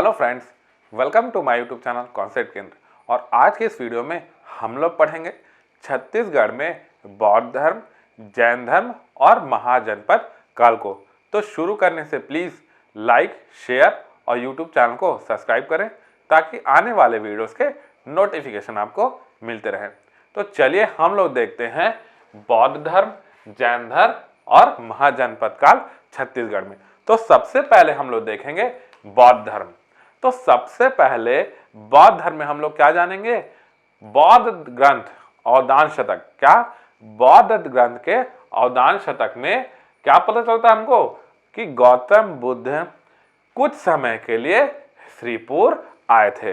Hello friends, welcome to my YouTube channel Concept Kendra. और आज के इस वीडियो में हम लोग पढ़ेंगे छत्तीसगढ़ में बौद्ध धर्म, जैन धर्म और महाजनपद काल को। तो शुरू करने से प्लीज़ लाइक, शेयर और यूट्यूब चैनल को सब्सक्राइब करें ताकि आने वाले वीडियोस के नोटिफिकेशन आपको मिलते रहें। तो चलिए हम लोग देखते हैं बौद्ध धर्म, जैन धर्म और महाजनपद काल छत्तीसगढ़ में। तो सबसे पहले हम लोग देखेंगे बौद्ध धर्म। तो सबसे पहले बौद्ध धर्म में हम लोग क्या जानेंगे? बौद्ध ग्रंथ अवदान शतक। क्या? बौद्ध ग्रंथ के अवदान शतक में क्या पता चलता है हमको कि गौतम बुद्ध कुछ समय के लिए श्रीपुर आए थे।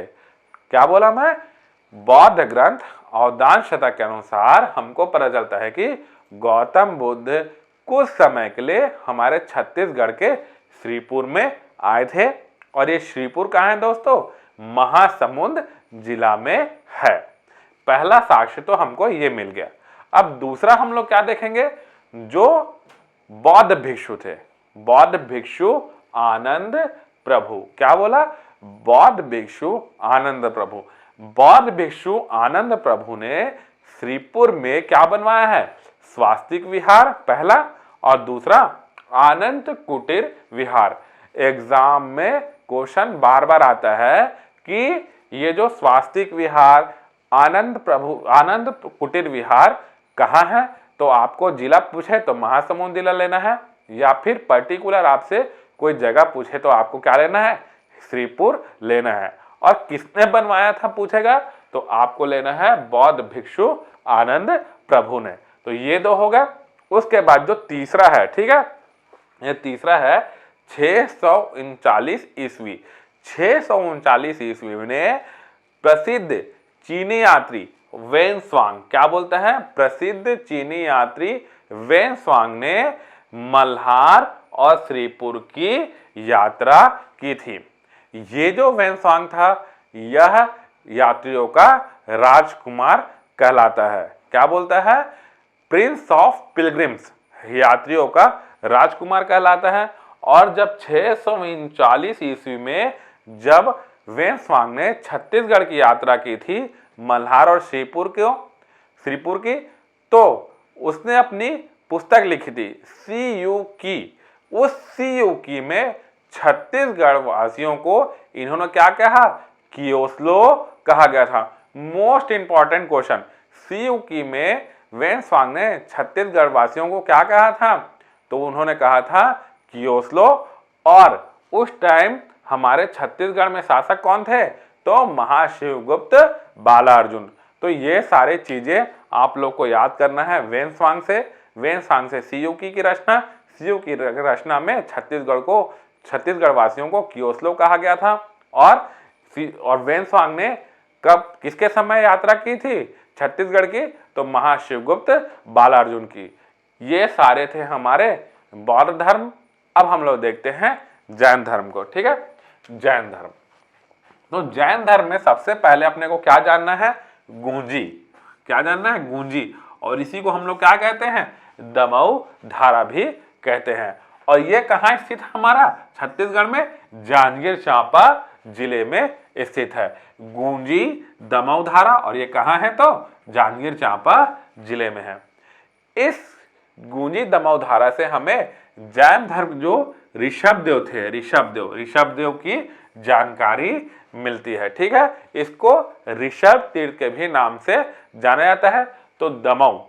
क्या बोला मैं? बौद्ध ग्रंथ अवदान शतक के अनुसार हमको पता चलता है कि गौतम बुद्ध कुछ समय के लिए हमारे छत्तीसगढ़ के श्रीपुर में आए थे। और ये श्रीपुर कहाँ है दोस्तों? महासमुंद जिला में है। पहला साक्ष्य तो हमको ये मिल गया। अब दूसरा हम लोग क्या देखेंगे? जो बौद्ध भिक्षु थे, बौद्ध भिक्षु आनंद प्रभु। क्या बोला? बौद्ध भिक्षु आनंद प्रभु। बौद्ध भिक्षु आनंद प्रभु ने श्रीपुर में क्या बनवाया है? स्वास्तिक विहार पहला, और दूसरा आनंद कुटीर विहार। एग्जाम में क्वेश्चन बार बार आता है कि ये जो स्वास्तिक विहार, आनंद कुटीर विहार कहाँ है? तो आपको जिला पूछे तो महासमुंद जिला लेना है, या फिर पर्टिकुलर आपसे कोई जगह पूछे तो आपको क्या लेना है? श्रीपुर लेना है। और किसने बनवाया था पूछेगा तो आपको लेना है बौद्ध भिक्षु आनंद प्रभु ने। तो ये दो होगा। उसके बाद जो तीसरा है, ठीक है, ये तीसरा है 639 ईस्वी। 639 ईस्वी में प्रसिद्ध चीनी यात्री वेन-स्वांग, क्या बोलते हैं? प्रसिद्ध चीनी यात्री वेन-स्वांग ने मल्हार और श्रीपुर की यात्रा की थी। ये जो वेन-स्वांग था, यह यात्रियों का राजकुमार कहलाता है। क्या बोलता है? प्रिंस ऑफ पिलग्रिम्स, यात्रियों का राजकुमार कहलाता है। और जब 639 ईस्वी में जब वेन-स्वांग ने छत्तीसगढ़ की यात्रा की थी, मल्हार और श्रीपुर की, तो उसने अपनी पुस्तक लिखी थी सीयू की। उस सीयू की में छत्तीसगढ़ वासियों को इन्होंने क्या कहा? कियोस्लो कहा गया था। मोस्ट इंपॉर्टेंट क्वेश्चन, सीयू की में वेन-स्वांग ने छत्तीसगढ़ वासियों को क्या कहा था? तो उन्होंने कहा था कियोस्लो। और उस टाइम हमारे छत्तीसगढ़ में शासक कौन थे? तो महाशिवगुप्त बालार्जुन। तो ये सारी चीजें आप लोग को याद करना है। वेन-स्वांग से सीयूकी की रचना, सीयू की रचना में छत्तीसगढ़ वासियों को कियोस्लो कहा गया था। और वेन-स्वांग ने कब, किसके समय यात्रा की थी छत्तीसगढ़ की? तो महाशिवगुप्त बालार्जुन की। ये सारे थे हमारे बौद्ध धर्म। अब हम लोग देखते हैं जैन धर्म को। ठीक है, जैन धर्म। तो जैन धर्म में सबसे पहले अपने को क्या जानना है? गूंजी। क्या जानना है? गूंजी। और इसी को हम लोग क्या कहते हैं? दमऊ धारा भी कहते हैं। और ये कहाँ स्थित है? हमारा छत्तीसगढ़ में जांजगीर चांपा जिले में स्थित है गूंजी दमऊ धारा। और ये कहाँ है? तो जांजगीर चांपा जिले में है। इस गूंजी दमऊ धारा से हमें जैन धर्म जो ऋषभदेव थे, ऋषभदेव की जानकारी मिलती है। ठीक है, इसको ऋषभ तीर्थ के भी नाम से जाना जाता है। तो दमऊ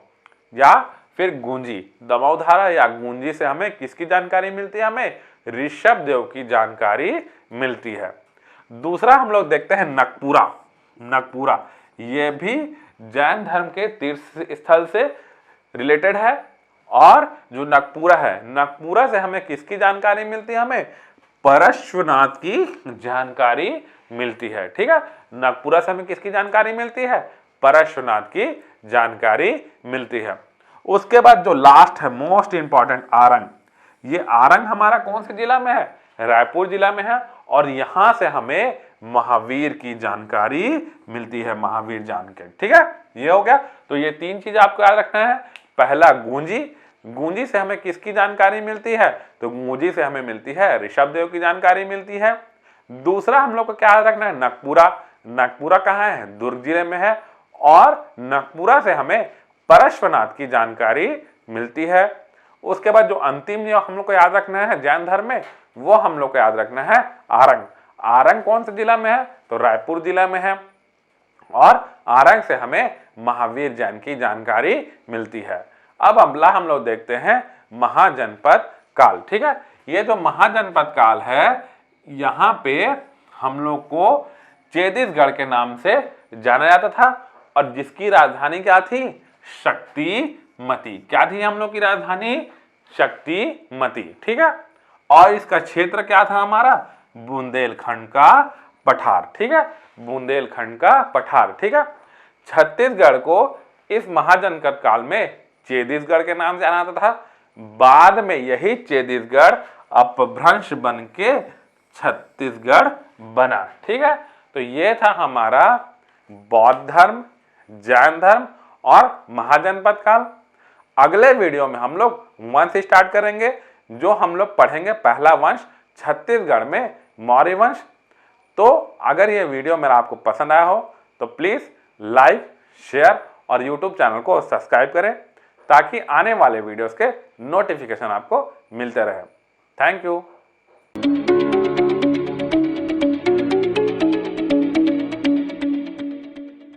या फिर गूंजी, दमऊ धारा या गूंजी से हमें किसकी जानकारी मिलती है? हमें ऋषभदेव की जानकारी मिलती है। दूसरा हम लोग देखते हैं नकपुरा। ये भी जैन धर्म के तीर्थ स्थल से रिलेटेड है। और जो नकपुरा है, नकपुरा से हमें किसकी जानकारी मिलती है? हमें परश्वनाथ की जानकारी मिलती है। ठीक है, नकपुरा से हमें किसकी जानकारी मिलती है? परश्वनाथ की जानकारी मिलती है। उसके बाद जो लास्ट है, मोस्ट इंपॉर्टेंट, आरंग। ये आरंग हमारा कौन से जिला में है? रायपुर जिला में है। और यहां से हमें महावीर की जानकारी मिलती है, महावीर जानकारी। ठीक है, ये हो गया। तो ये तीन चीज आपको याद रखना है। पहला गूंजी से हमें किसकी जानकारी मिलती है? तो गूंजी से हमें मिलती है ऋषभदेव की जानकारी मिलती है। दूसरा हम लोग को क्या याद रखना है, नकपुरा। नकपुरा कहाँ है, दुर्ग जिले में है, और नकपुरा से हमें पार्श्वनाथ की जानकारी मिलती है। उसके बाद जो अंतिम जो हम लोग को याद रखना है जैन धर्म में, वो हम लोग को याद रखना है आरंग। आरंग कौन से जिला में है, तो रायपुर जिला में है, और आरंग से हमें महावीर जैन की जानकारी मिलती है। अब अगला हम लोग देखते हैं महाजनपद काल। ठीक है, ये जो महाजनपद काल है, यहाँ पे हम लोग को चेदिसगढ़ के नाम से जाना जाता था, और जिसकी राजधानी क्या थी, शक्तिमती। क्या थी हम लोग की राजधानी, शक्तिमती। ठीक है, और इसका क्षेत्र क्या था हमारा, बुंदेलखंड का पठार। ठीक है, बुंदेलखंड का पठार। ठीक है, छत्तीसगढ़ को इस महाजनपद काल में चेदिसगढ़ के नाम से जाना जाता था। बाद में यही चेदिसगढ़ अपभ्रंश बन के छत्तीसगढ़ बना। ठीक है, तो ये था हमारा बौद्ध धर्म, जैन धर्म और महाजनपद काल। अगले वीडियो में हम लोग वंश स्टार्ट करेंगे, जो हम लोग पढ़ेंगे पहला वंश छत्तीसगढ़ में मौर्य वंश। तो अगर ये वीडियो मेरा आपको पसंद आया हो तो प्लीज़ लाइक, शेयर और यूट्यूब चैनल को सब्सक्राइब करें, ताकि आने वाले वीडियोस के नोटिफिकेशन आपको मिलते रहे। Thank you.